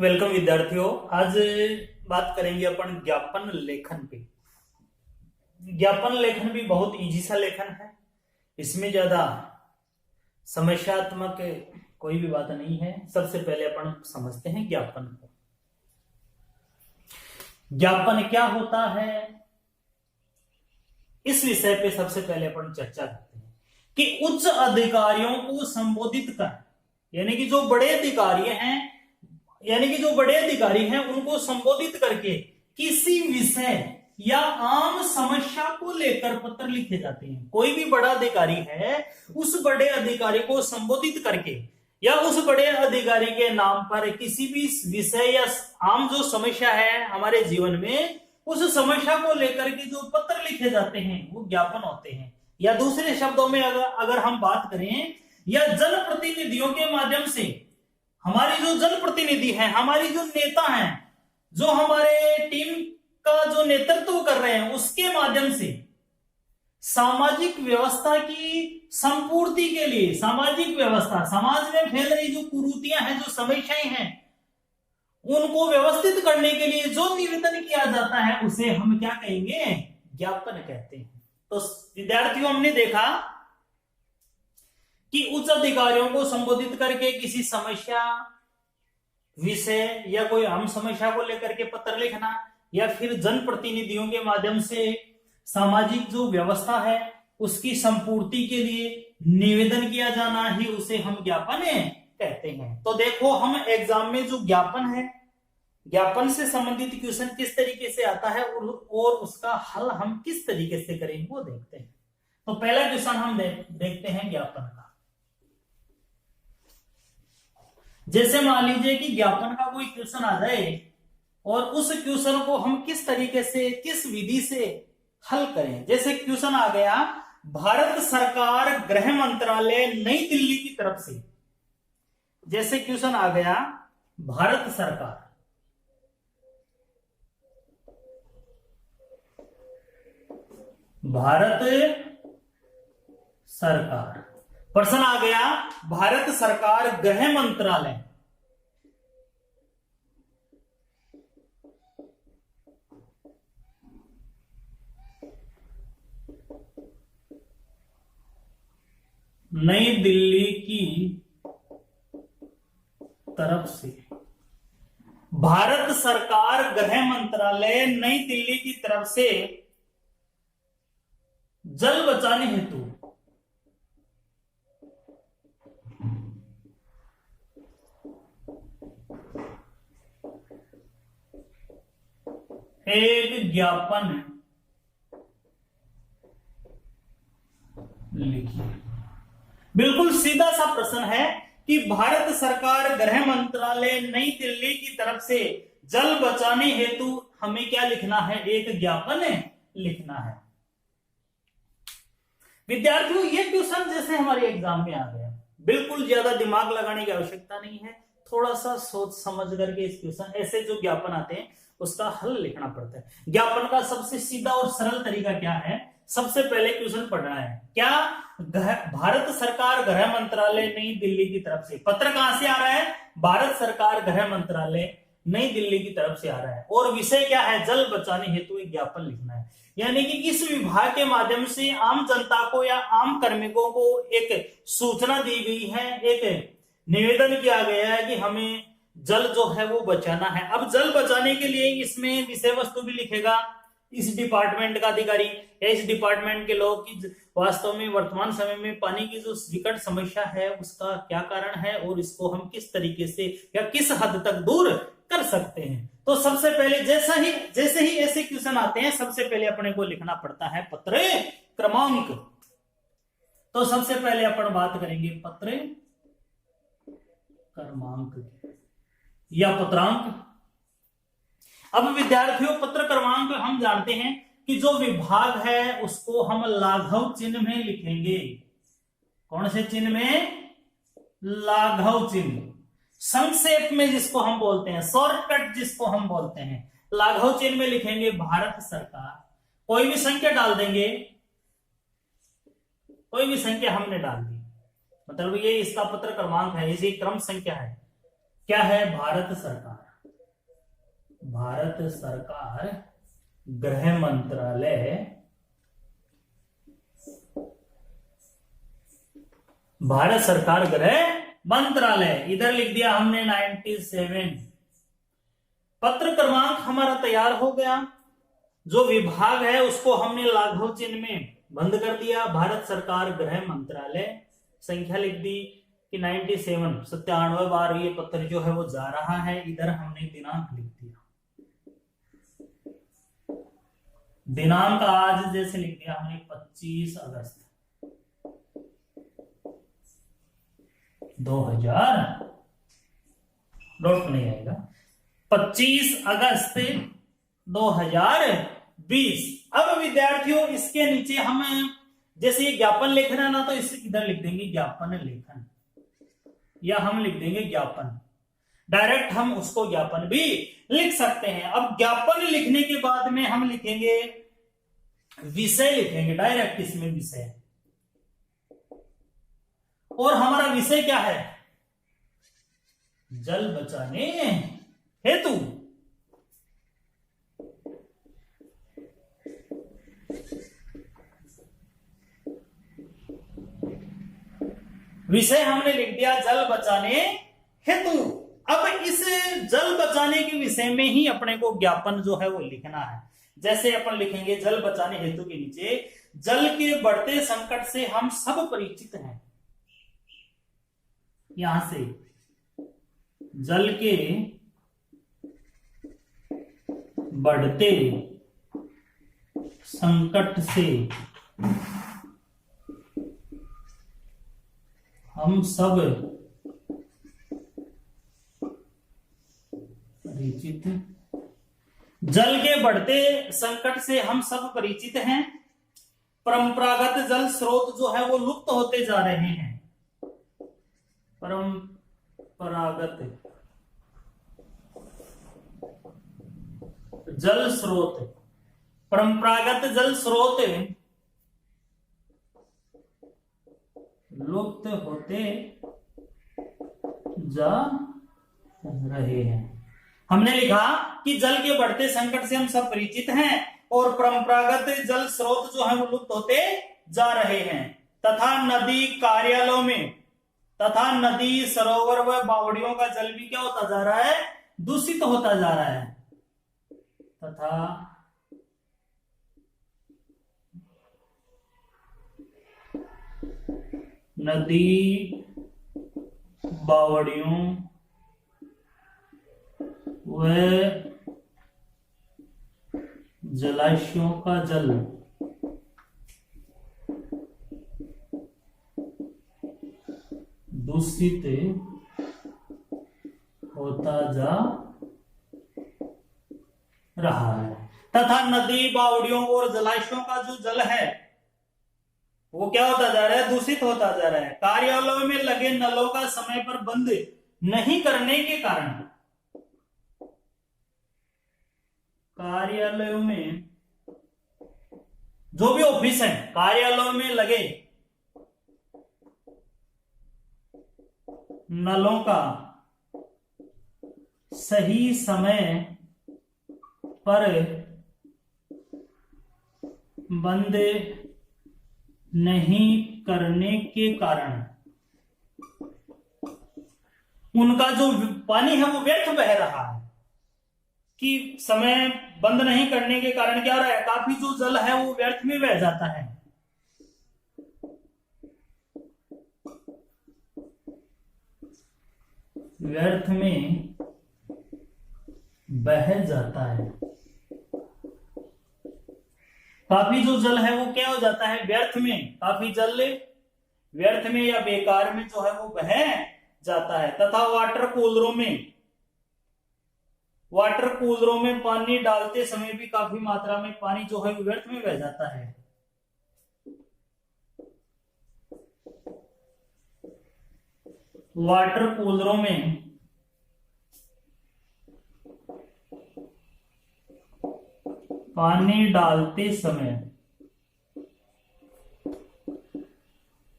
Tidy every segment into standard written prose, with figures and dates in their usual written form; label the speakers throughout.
Speaker 1: Welcome विद्यार्थियों। आज बात करेंगे अपन ज्ञापन लेखन पे। ज्ञापन लेखन भी बहुत इजी सा लेखन है। इसमें ज्यादा समस्यात्मक कोई भी बात नहीं है। सबसे पहले अपन समझते हैं ज्ञापन को। ज्ञापन क्या होता है, इस विषय पे सबसे पहले अपन चर्चा करते हैं कि उच्च अधिकारियों को संबोधित कर, यानी कि जो बड़े अधिकारी हैं उनको संबोधित करके किसी विषय या आम समस्या को लेकर पत्र लिखे जाते हैं। कोई भी बड़ा अधिकारी है, उस बड़े अधिकारी को संबोधित करके या उस बड़े अधिकारी के नाम पर किसी भी विषय या आम जो समस्या है हमारे जीवन में, उस समस्या को लेकर के जो पत्र लिखे जाते हैं वो ज्ञापन होते हैं। या दूसरे शब्दों में अगर हम बात करें, या जनप्रतिनिधियों के माध्यम से हमारी जो जनप्रतिनिधि हैं, हमारी जो नेता हैं, जो हमारे टीम का जो नेतृत्व कर रहे हैं, उसके माध्यम से सामाजिक व्यवस्था की संपूर्ति के लिए, सामाजिक व्यवस्था, समाज में फैल रही जो कुरीतियां हैं, जो समस्याएं हैं, उनको व्यवस्थित करने के लिए जो निवेदन किया जाता है उसे हम क्या कहेंगे? ज्ञापन कहते हैं। तो विद्यार्थियों, हमने देखा कि उच्च अधिकारियों को संबोधित करके किसी समस्या, विषय या कोई आम समस्या को लेकर के पत्र लिखना, या फिर जनप्रतिनिधियों के माध्यम से सामाजिक जो व्यवस्था है उसकी संपूर्ति के लिए निवेदन किया जाना, ही उसे हम ज्ञापन कहते हैं। तो देखो, हम एग्जाम में जो ज्ञापन है, ज्ञापन से संबंधित क्वेश्चन किस तरीके से आता है और उसका हल हम किस तरीके से करेंगे वो देखते हैं। तो पहला क्वेश्चन हम देखते हैं ज्ञापन का। जैसे मान लीजिए कि ज्ञापन का कोई क्वेश्चन आ जाए और उस क्वेश्चन को हम किस तरीके से, किस विधि से हल करें। जैसे क्वेश्चन आ गया, भारत सरकार गृह मंत्रालय नई दिल्ली की तरफ से। जैसे क्वेश्चन आ गया, भारत सरकार प्रश्न आ गया, भारत सरकार गृह मंत्रालय नई दिल्ली की तरफ से। भारत सरकार गृह मंत्रालय नई दिल्ली की तरफ से जल बचाने हेतु एक ज्ञापन लिखिए। बिल्कुल सीधा सा प्रश्न है कि भारत सरकार गृह मंत्रालय नई दिल्ली की तरफ से जल बचाने हेतु हमें क्या लिखना है? एक ज्ञापन लिखना है। विद्यार्थियों, ये क्वेश्चन जैसे हमारे एग्जाम में आ गया, बिल्कुल ज्यादा दिमाग लगाने की आवश्यकता नहीं है। थोड़ा सा सोच समझ करके इस क्वेश्चन, ऐसे जो ज्ञापन आते हैं उसका हल लिखना पड़ता है। ज्ञापन का सबसे सीधा और सरल तरीका क्या है? सबसे पहले क्वेश्चन पढ़ना है। क्या? भारत सरकार गृह मंत्रालय नई दिल्ली की तरफ से। पत्र कहां से आ रहा है? भारत सरकार गृह मंत्रालय नई दिल्ली की तरफ से आ रहा है। और विषय क्या है? जल बचाने हेतु एक ज्ञापन लिखना है। यानी कि किस विभाग के माध्यम से आम जनता को या आम कार्मिकों को एक सूचना दी गई है, एक निवेदन किया गया है कि हमें जल जो है वो बचाना है। अब जल बचाने के लिए इसमें विषय वस्तु भी लिखेगा इस डिपार्टमेंट का अधिकारी या इस डिपार्टमेंट के लोग की वास्तव में वर्तमान समय में पानी की जो विकट समस्या है उसका क्या कारण है और इसको हम किस तरीके से या किस हद तक दूर कर सकते हैं। तो सबसे पहले जैसे ही ऐसे क्वेश्चन आते हैं, सबसे पहले अपने को लिखना पड़ता है पत्र क्रमांक। तो सबसे पहले अपन बात करेंगे पत्र क्रमांक या पत्रांक। अब विद्यार्थियों, पत्र क्रमांक हम जानते हैं कि जो विभाग है उसको हम लाघव चिन्ह में लिखेंगे। कौन से चिन्ह में? लाघव चिन्ह। संक्षेप में जिसको हम बोलते हैं, शॉर्टकट जिसको हम बोलते हैं, लाघव चिन्ह में लिखेंगे भारत सरकार। कोई भी संख्या डाल देंगे, कोई भी संख्या हमने डाल दी, मतलब ये इसका पत्र क्रमांक है, इसी क्रम संख्या है। क्या है? भारत सरकार। भारत सरकार गृह मंत्रालय, भारत सरकार गृह मंत्रालय, इधर लिख दिया हमने 97। पत्र क्रमांक हमारा तैयार हो गया। जो विभाग है उसको हमने लाघव चिन्ह में बंद कर दिया, भारत सरकार गृह मंत्रालय। संख्या लिख दी कि 97, 97 बार ये पत्र जो है वो जा रहा है। इधर हमने दिनांक लिख दिया, दिनांक आज जैसे लिख दिया हमने 25 अगस्त 2000, नोट नहीं आएगा, 25 अगस्त 2020। अब विद्यार्थियों इसके नीचे हम जैसे ये ज्ञापन लेखन है ना, तो इसे इधर लिख देंगे ज्ञापन लेखन, या हम लिख देंगे ज्ञापन। डायरेक्ट हम उसको ज्ञापन भी लिख सकते हैं। अब ज्ञापन लिखने के बाद में हम लिखेंगे विषय, लिखेंगे डायरेक्ट इसमें विषय। और हमारा विषय क्या है? जल बचाने हेतु। विषय हमने लिख दिया जल बचाने हेतु। अब इस जल बचाने के विषय में ही अपने को ज्ञापन जो है वो लिखना है। जैसे अपन लिखेंगे जल बचाने हेतु के नीचे, जल के बढ़ते संकट से हम सब परिचित हैं। यहां से जल के बढ़ते संकट से हम सब परिचित, जल के बढ़ते संकट से हम सब परिचित हैं। परंपरागत जल स्रोत जो है वो लुप्त होते जा रहे हैं। परंपरागत जल स्रोत, परंपरागत जल स्रोत लुप्त होते जा रहे हैं। हमने लिखा कि जल के बढ़ते संकट से हम सब परिचित हैं और परंपरागत जल स्रोत जो है वो लुप्त होते जा रहे हैं, तथा नदी कार्यालयों में, तथा नदी सरोवर व बावड़ियों का जल भी क्या होता जा रहा है? दूषित होता जा रहा है। तथा नदी बावड़ियों व जलाशयों का जल दूषित होता जा रहा है। तथा नदी बावड़ियों और जलाशयों का जो जल है वो क्या होता जा रहा है? दूषित होता जा रहा है। कार्यालयों में लगे नलों का समय पर बंद नहीं करने के कारण, कार्यालयों में जो भी ऑफिस है, कार्यालयों में लगे नलों का सही समय पर बंद नहीं करने के कारण उनका जो पानी है वो व्यर्थ बह रहा है। कि समय बंद नहीं करने के कारण क्या हो रहा है? काफी जो जल है वो व्यर्थ में बह जाता है। व्यर्थ में बह जाता है। काफी जो जल है वो क्या हो जाता है? व्यर्थ में, काफी जल व्यर्थ में या बेकार में जो है वो बह जाता है। तथा वाटर कूलरों में पानी डालते समय भी काफी मात्रा में पानी जो है व्यर्थ में बह जाता है। वाटर कूलरों में पानी डालते समय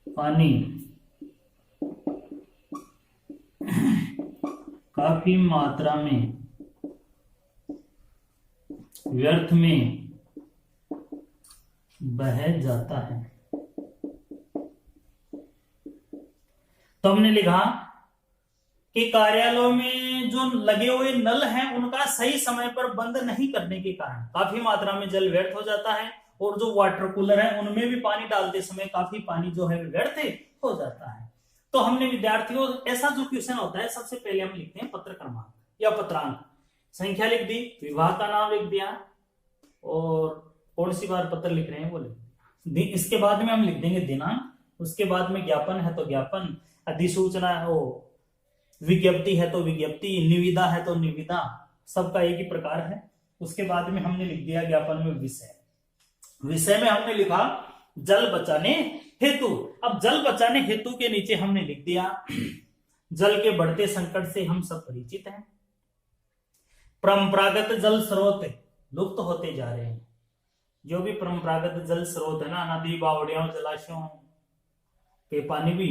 Speaker 1: पानी काफी मात्रा में व्यर्थ में बह जाता है। तो हमने लिखा कि कार्यालयों में जो लगे हुए नल हैं उनका सही समय पर बंद नहीं करने के कारण काफी मात्रा में जल व्यर्थ हो जाता है, और जो वाटर कूलर है उनमें भी पानी डालते समय काफी पानी जो है व्यर्थ हो जाता है। तो हमने विद्यार्थियों, ऐसा जो क्वेश्चन होता है सबसे पहले हम लिखते हैं पत्र क्रमांक या पत्रांक, संख्या लिख दी, विभाग का नाम लिख दिया और कौन सी बार पत्र लिख रहे हैं वो लिख दिया। इसके बाद में हम लिख देंगे दिनांक, उसके बाद में ज्ञापन है तो ज्ञापन, अधिसूचना हो, विज्ञप्ति है तो विज्ञप्ति, निविदा है तो निविदा, सबका एक ही प्रकार है। उसके बाद में हमने लिख दिया ज्ञापन में विषय। विषय में हमने लिखा जल बचाने हेतु। अब जल बचाने हेतु के नीचे हमने लिख दिया जल के बढ़ते संकट से हम सब परिचित हैं, परंपरागत जल स्रोत लुप्त होते जा रहे हैं। जो भी परंपरागत जल स्रोत है ना, नदी, बावड़ियों, जलाशयों के पानी भी,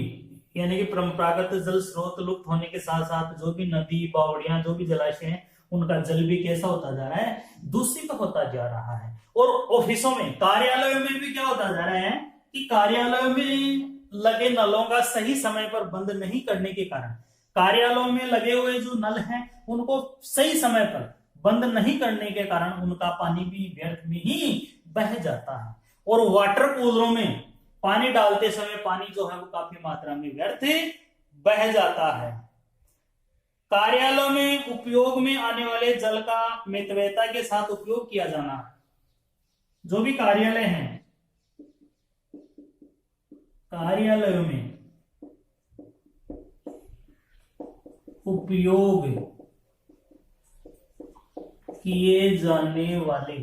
Speaker 1: यानी कि परंपरागत जल स्रोत लुप्त होने के साथ साथ जो भी नदी, बावड़ियां, जो भी जलाशय हैं उनका जल भी कैसा होता जा रहा है, दूषित होता जा रहा है। और ऑफिसों में, कार्यालयों में भी क्या होता जा रहा है कि कार्यालयों में लगे नलों का सही समय पर बंद नहीं करने के कारण, कार्यालयों में लगे हुए जो नल हैं उनको सही समय पर बंद नहीं करने के कारण उनका पानी भी व्यर्थ में ही बह जाता है। और वाटर कूलरों में पानी डालते समय पानी जो है वो काफी मात्रा में व्यर्थ बह जाता है। कार्यालयों में उपयोग में आने वाले जल का मितव्ययता के साथ उपयोग किया जाना। जो भी कार्यालय हैं, कार्यालयों में उपयोग किए जाने वाले,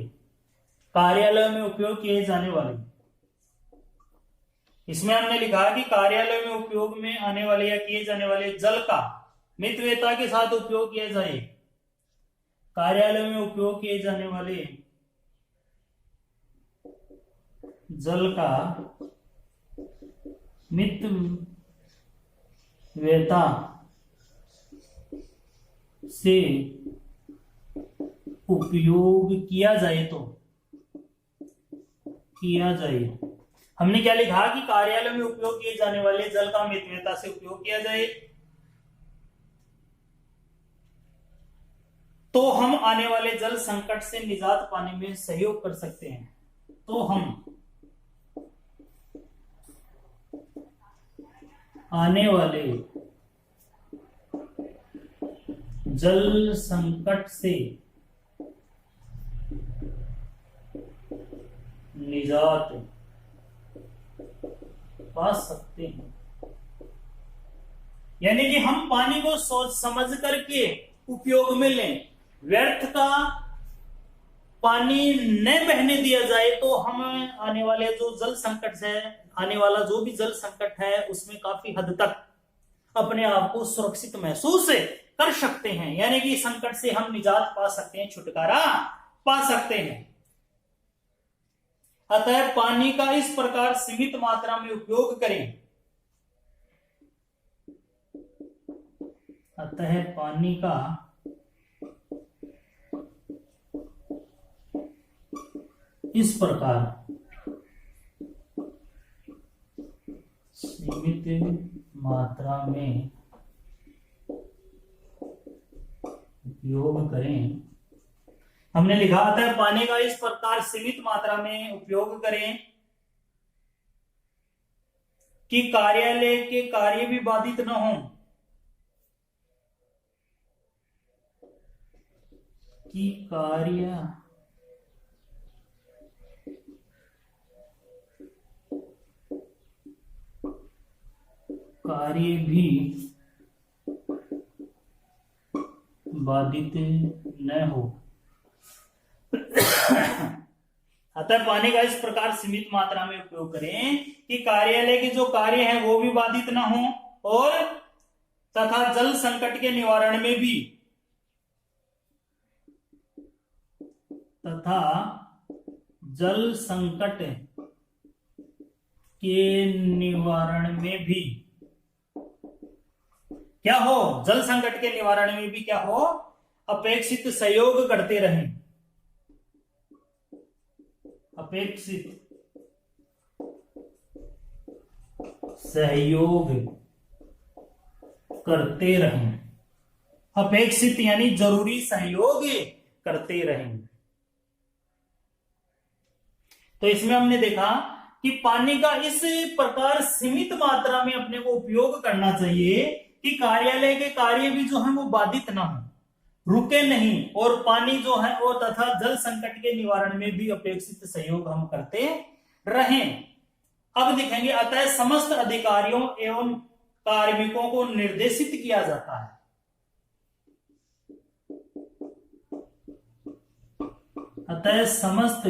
Speaker 1: कार्यालय में उपयोग किए जाने वाले, इसमें हमने लिखा कि कार्यालय में उपयोग में आने वाले या किए जाने वाले जल का मितव्ययता के साथ उपयोग किया जाए। कार्यालय में उपयोग किए जाने वाले जल का मितव्ययता से उपयोग किया जाए तो किया जाए। हमने क्या लिखा कि कार्यालय में उपयोग किए जाने वाले जल का मितव्ययता से उपयोग किया जाए तो हम आने वाले जल संकट से निजात पाने में सहयोग कर सकते हैं। तो हम आने वाले जल संकट से निजात पा सकते हैं। यानी कि हम पानी को सोच समझ करके उपयोग में लें, व्यर्थ का पानी न बहने दिया जाए तो हम आने वाले जो जल संकट है, आने वाला जो भी जल संकट है उसमें काफी हद तक अपने आप को सुरक्षित महसूस कर सकते हैं। यानी कि संकट से हम निजात पा सकते हैं, छुटकारा पा सकते हैं। अतः पानी का इस प्रकार सीमित मात्रा में उपयोग करें। अतः पानी का इस प्रकार सीमित मात्रा में उपयोग करें। हमने लिखा था पानी का इस प्रकार सीमित मात्रा में उपयोग करें कि कार्यालय के कार्य भी बाधित न हो, कि कार्य भी बाधित न हो। अतः पानी का इस प्रकार सीमित मात्रा में उपयोग करें कि कार्यालय के जो कार्य हैं वो भी बाधित न हो और तथा जल संकट के निवारण में भी क्या हो, जल संकट के निवारण में भी क्या हो, अपेक्षित सहयोग करते रहें। अपेक्षित सहयोग करते रहें। अपेक्षित यानी जरूरी सहयोग करते रहें। तो इसमें हमने देखा कि पानी का इस प्रकार सीमित मात्रा में अपने को उपयोग करना चाहिए कि कार्यालय के कार्य भी जो है वो बाधित ना हो, रुके नहीं, और पानी जो है वो तथा जल संकट के निवारण में भी अपेक्षित सहयोग हम करते रहें। अब देखेंगे, अतः समस्त अधिकारियों एवं कार्मिकों को निर्देशित किया जाता है। अतः समस्त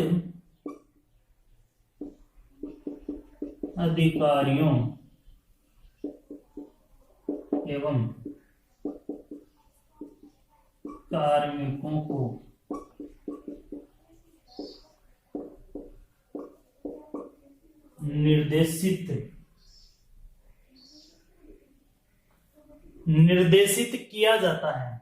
Speaker 1: अधिकारियों एवं कार्मिकों को निर्देशित किया जाता है।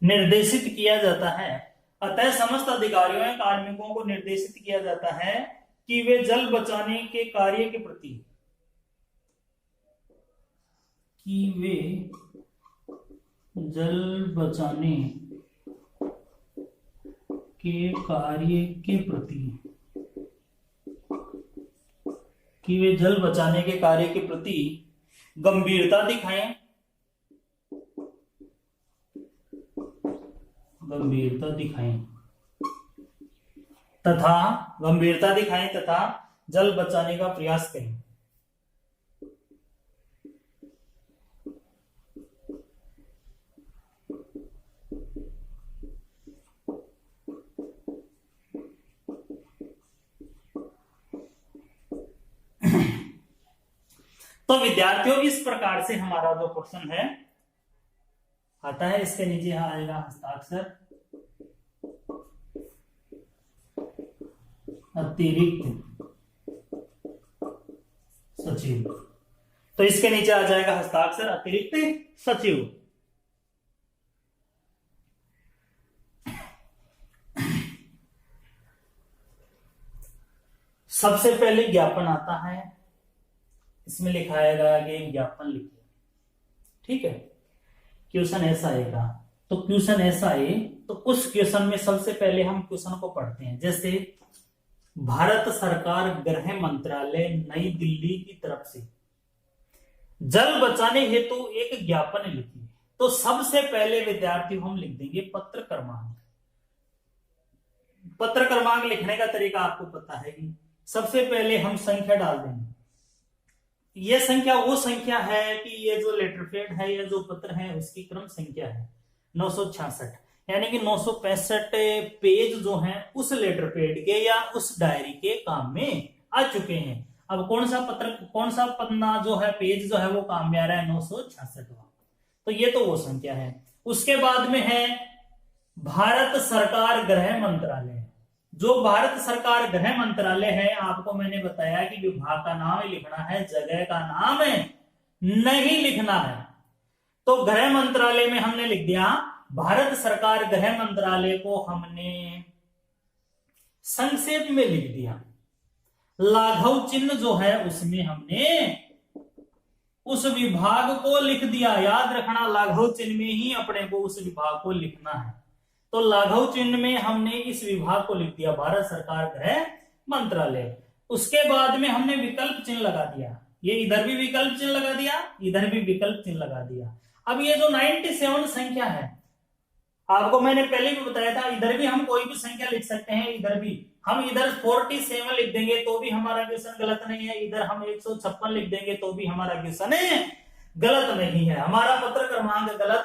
Speaker 1: निर्देशित किया जाता है। अतः समस्त अधिकारियों एवं कार्मिकों को निर्देशित किया जाता है कि वे जल बचाने के कार्य के प्रति गंभीरता दिखाएं तथा जल बचाने का प्रयास करें। तो विद्यार्थियों, इस प्रकार से हमारा जो क्वेश्चन है आता है, इसके नीचे आएगा हस्ताक्षर अतिरिक्त सचिव। तो इसके नीचे आ जाएगा हस्ताक्षर अतिरिक्त सचिव। सबसे पहले ज्ञापन आता है, इसमें लिखाएगा कि ज्ञापन लिखिए। ठीक है, क्वेश्चन ऐसा आएगा। तो क्वेश्चन ऐसा आए तो उस क्वेश्चन में सबसे पहले हम क्वेश्चन को पढ़ते हैं। जैसे भारत सरकार गृह मंत्रालय नई दिल्ली की तरफ से जल बचाने हेतु एक ज्ञापन लिखिए। तो सबसे पहले विद्यार्थी हम लिख देंगे पत्र क्रमांक। पत्र क्रमांक लिखने का तरीका आपको पता है कि सबसे पहले हम संख्या डाल देंगे। यह संख्या वो संख्या है कि ये जो लेटर पैड है, ये जो पत्र है, उसकी क्रम संख्या है 966, यानी कि 965 पेज जो हैं उस लेटर पैड के या उस डायरी के काम में आ चुके हैं। अब कौन सा पन्ना जो है, पेज जो है वो काम में आ रहा है 966वां। तो ये तो वो संख्या है। उसके बाद में है भारत सरकार गृह मंत्रालय। जो भारत सरकार गृह मंत्रालय है, आपको मैंने बताया कि विभाग का नाम लिखना है, जगह का नाम नहीं लिखना है। तो गृह मंत्रालय में हमने लिख दिया भारत सरकार गृह मंत्रालय को हमने संक्षेप में लिख दिया। लाघव चिन्ह जो है उसमें हमने उस विभाग को लिख दिया। याद रखना, लाघव चिन्ह में ही अपने को उस विभाग को लिखना है। तो लाघव चिन्ह में हमने इस विभाग को लिख दिया भारत सरकार गृह मंत्रालय। उसके बाद में हमने विकल्प चिन्ह लगा दिया। ये इधर भी विकल्प चिन्ह लगा दिया, इधर भी विकल्प चिन्ह लगा दिया। अब ये जो 97 संख्या है, आपको मैंने पहले भी बताया था, इधर भी हम कोई भी संख्या लिख सकते हैं। इधर भी हम इधर 47 लिख देंगे तो भी हमारा क्वेश्चन गलत नहीं है। इधर हम 156 लिख देंगे तो भी हमारा क्वेश्चन गलत नहीं है, हमारा पत्र क्रमांक गलत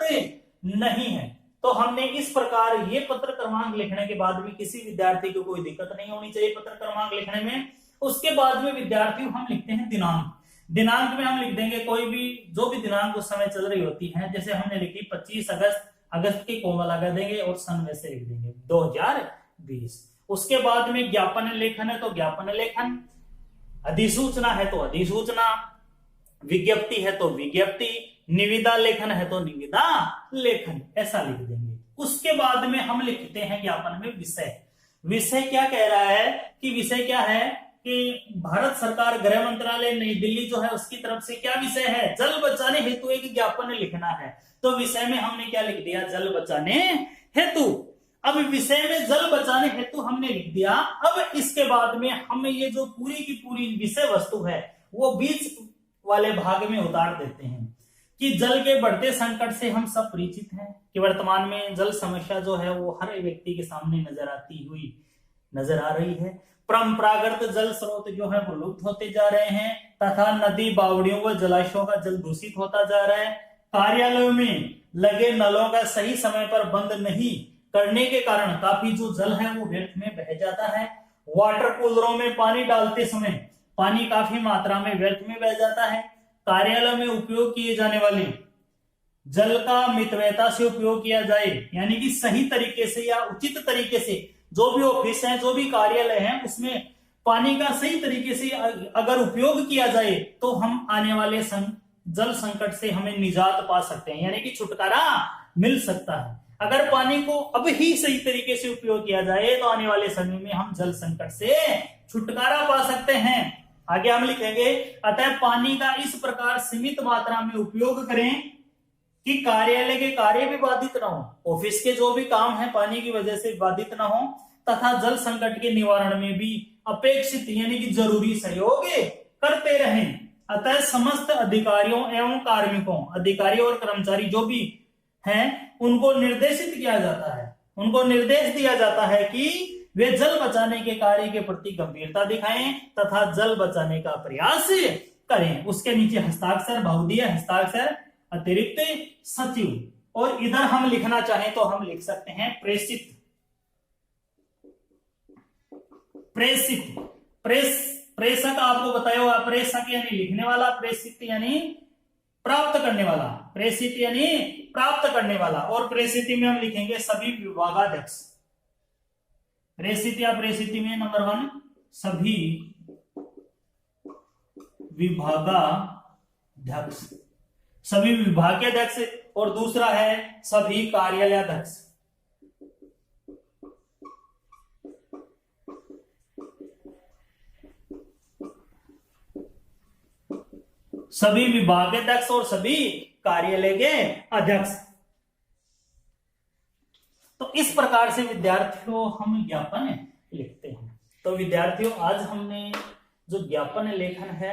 Speaker 1: नहीं है। तो हमने इस प्रकार ये पत्र क्रमांक लिखने के बाद भी किसी विद्यार्थी को कोई दिक्कत नहीं होनी चाहिए पत्र क्रमांक लिखने में। उसके बाद में विद्यार्थी हम लिखते हैं दिनांक। दिनांक में हम लिख देंगे कोई भी जो भी दिनांक उस समय चल रही होती है। जैसे हमने लिखी 25 अगस्त, अगस्त की कोमा लगा देंगे और सन में से लिख देंगे 2020। उसके बाद में ज्ञापन लेखन है तो ज्ञापन लेखन, अधिसूचना है तो अधिसूचना, विज्ञप्ति है तो विज्ञप्ति, निविदा लेखन है तो निविदा लेखन, ऐसा लिख देंगे। उसके बाद में हम लिखते हैं ज्ञापन में विषय। विषय क्या कह रहा है कि विषय क्या है कि भारत सरकार गृह मंत्रालय नई दिल्ली जो है उसकी तरफ से क्या विषय है, जल बचाने हेतु एक ज्ञापन लिखना है। तो विषय में हमने क्या लिख दिया, जल बचाने हेतु। अब विषय में जल बचाने हेतु हमने लिख दिया। अब इसके बाद में हम ये जो पूरी की पूरी विषय वस्तु है वो बीच वाले भाग में उतार देते हैं कि जल के बढ़ते संकट से हम सब परिचित हैं कि वर्तमान में जल समस्या जो है वो हर व्यक्ति के सामने नजर आ रही है। परंपरागत जल स्रोत जो है वो लुप्त होते जा रहे हैं तथा नदी, बावड़ियों व जलाशयों का जल दूषित होता जा रहा है। कार्यालयों में लगे नलों का सही समय पर बंद नहीं करने के कारण काफी जो जल है वो व्यर्थ में बह जाता है। वाटर कूलरों में पानी डालते समय पानी काफी मात्रा में व्यर्थ में बह जाता है। कार्यालय में उपयोग किए जाने वाले जल का मितव्ययता से उपयोग किया जाए, यानी कि सही तरीके से या उचित तरीके से जो भी ऑफिस है, जो भी कार्यालय है, उसमें पानी का सही तरीके से अगर उपयोग किया जाए तो हम आने वाले जल संकट से हमें निजात पा सकते हैं, यानी कि छुटकारा मिल सकता है। अगर पानी को अब ही सही तरीके से उपयोग किया जाए तो आने वाले समय में हम जल संकट से छुटकारा पा सकते हैं। आगे हम लिखेंगे, अतः पानी का इस प्रकार सीमित मात्रा में उपयोग करें कि कार्यालय के कार्य भी बाधित न हो, ऑफिस के जो भी काम है पानी की वजह से बाधित न हो, तथा जल संकट के निवारण में भी अपेक्षित यानी कि जरूरी सहयोग करते रहें। अतः समस्त अधिकारियों एवं कार्मिकों, अधिकारी और कर्मचारी जो भी हैं, उनको निर्देशित किया जाता है, उनको निर्देश दिया जाता है कि वे जल बचाने के कार्य के प्रति गंभीरता दिखाएं तथा जल बचाने का प्रयास करें। उसके नीचे हस्ताक्षर, बहुदीय हस्ताक्षर, अतिरिक्त सचिव। और इधर हम लिखना चाहें तो हम लिख सकते हैं प्रेषित। प्रेषक आपको बताया हुआ, प्रेषक यानी लिखने वाला, प्रेषित यानी प्राप्त करने वाला, प्रेषित यानी प्राप्त करने वाला। और प्रेषित में हम लिखेंगे सभी विभागाध्यक्ष। प्रेषित या प्रेषित में नंबर 1 सभी विभागाध्यक्ष, सभी विभागाध्यक्ष, और दूसरा है सभी कार्यालयाध्यक्ष। सभी विभागाध्यक्ष और सभी कार्यालय के अध्यक्ष। तो इस प्रकार से विद्यार्थियों हम ज्ञापन लिखते हैं। तो विद्यार्थियों आज हमने जो ज्ञापन लेखन है,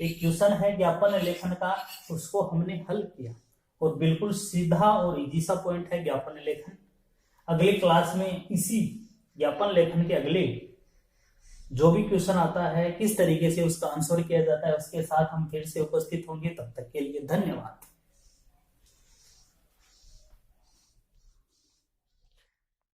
Speaker 1: एक क्वेश्चन है ज्ञापन लेखन का, उसको हमने हल किया और बिल्कुल सीधा और इजी सा पॉइंट है ज्ञापन लेखन। अगली क्लास में इसी ज्ञापन लेखन के अगले जो भी क्वेश्चन आता है किस तरीके से उसका आंसर किया जाता है उसके साथ हम फिर से उपस्थित होंगे। तब तक के लिए धन्यवाद।